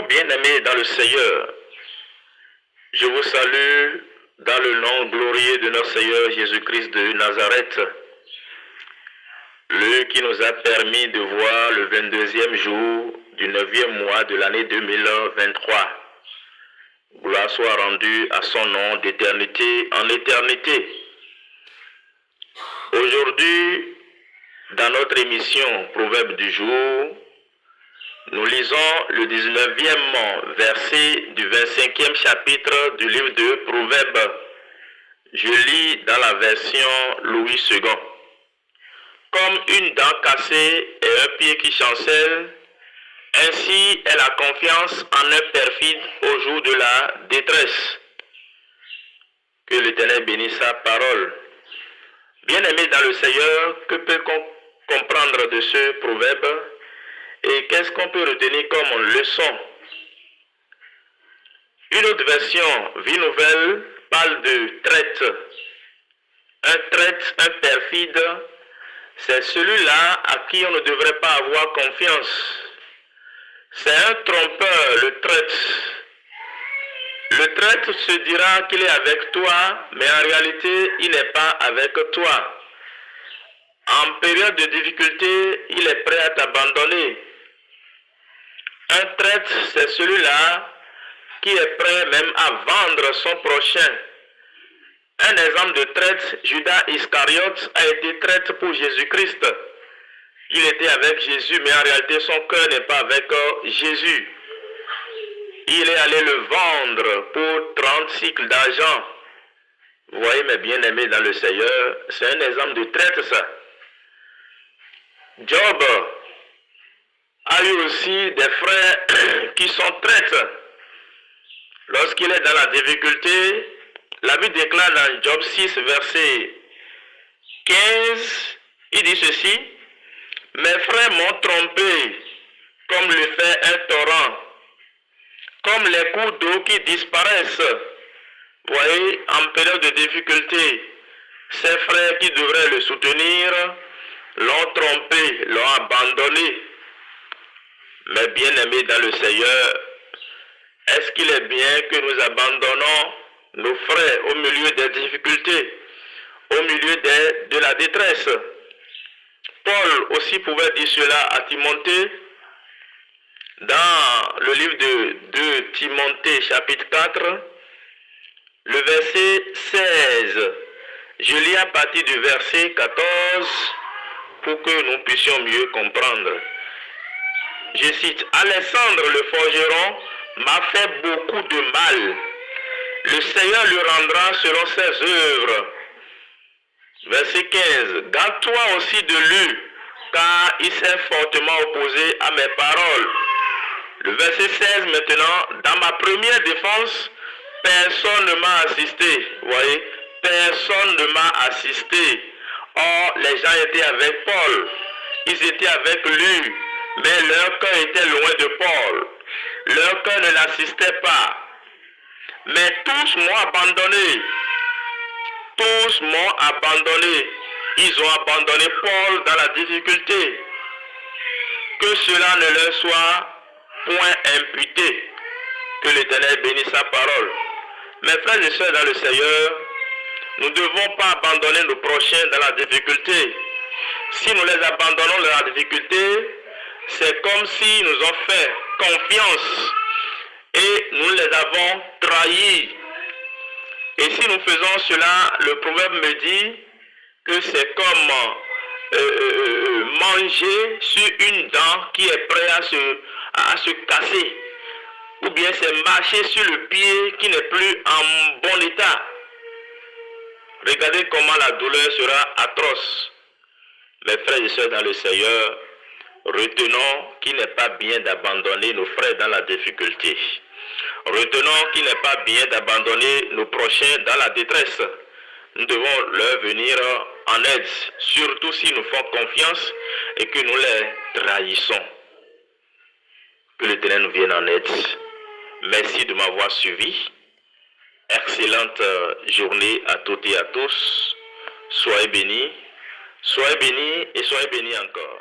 Bien-aimés dans le Seigneur, je vous salue dans le nom glorieux de notre Seigneur Jésus-Christ de Nazareth, lui qui nous a permis de voir le 22e jour du 9e mois de l'année 2023. Gloire soit rendue à son nom d'éternité en éternité. Aujourd'hui, dans notre émission Proverbe du jour, nous lisons le 19e verset du 25e chapitre du livre de Proverbes. Je lis dans la version Louis II. Comme une dent cassée et un pied qui chancelle, ainsi est la confiance en un perfide au jour de la détresse. Que l'Éternel bénisse sa parole. Bien-aimés dans le Seigneur, que peut-on comprendre de ce proverbe et qu'est-ce qu'on peut retenir comme leçon? Une autre version, Vie Nouvelle, parle de traître. Un traître, un perfide, c'est celui-là à qui on ne devrait pas avoir confiance. C'est un trompeur, le traître. Le traître se dira qu'il est avec toi, mais en réalité, il n'est pas avec toi. En période de difficulté, il est prêt à t'abandonner. Un traître, c'est celui-là qui est prêt même à vendre son prochain. Un exemple de traître, Judas Iscariote a été traître pour Jésus-Christ. Il était avec Jésus, mais en réalité son cœur n'est pas avec Jésus. Il est allé le vendre pour 30 cycles d'argent. Vous voyez mes bien-aimés dans le Seigneur, c'est un exemple de traître ça. Job a eu aussi des frères qui sont traîtres. Lorsqu'il est dans la difficulté, la Bible déclare dans Job 6, verset 15, il dit ceci: mes frères m'ont trompé, comme le fait un torrent, comme les cours d'eau qui disparaissent. Vous voyez, en période de difficulté, ses frères qui devraient le soutenir l'ont trompé, l'ont abandonné. Mais bien-aimés dans le Seigneur, est-ce qu'il est bien que nous abandonnons nos frères au milieu des difficultés, au milieu de la détresse? Paul aussi pouvait dire cela à Timothée dans le livre de 2 Timothée chapitre 4, le verset 16. Je lis à partir du verset 14 pour que nous puissions mieux comprendre. Je cite: Alexandre le forgeron m'a fait beaucoup de mal. Le Seigneur lui rendra selon ses œuvres. Verset 15. Garde-toi aussi de lui, car il s'est fortement opposé à mes paroles. Le verset 16 maintenant. Dans ma première défense, personne ne m'a assisté. Vous voyez, personne ne m'a assisté. Or, les gens étaient avec Paul. Ils étaient avec lui. Mais leur cœur était loin de Paul. Leur cœur ne l'assistait pas. Mais tous m'ont abandonné. Tous m'ont abandonné. Ils ont abandonné Paul dans la difficulté. Que cela ne leur soit point imputé. Que l'Éternel bénisse sa parole. Mes frères et sœurs dans le Seigneur, nous ne devons pas abandonner nos prochains dans la difficulté. Si nous les abandonnons dans la difficulté, c'est comme s'ils nous ont fait confiance et nous les avons trahis. Et si nous faisons cela, le proverbe me dit que c'est comme manger sur une dent qui est prête à se casser. Ou bien c'est marcher sur le pied qui n'est plus en bon état. Regardez comment la douleur sera atroce. Mes frères et sœurs dans le Seigneur, retenons qu'il n'est pas bien d'abandonner nos frères dans la difficulté. Retenons qu'il n'est pas bien d'abandonner nos prochains dans la détresse. Nous devons leur venir en aide, surtout s'ils nous font confiance et que nous les trahissons. Que l'Éternel nous vienne en aide. Merci de m'avoir suivi. Excellente journée à toutes et à tous. Soyez bénis et soyez bénis encore.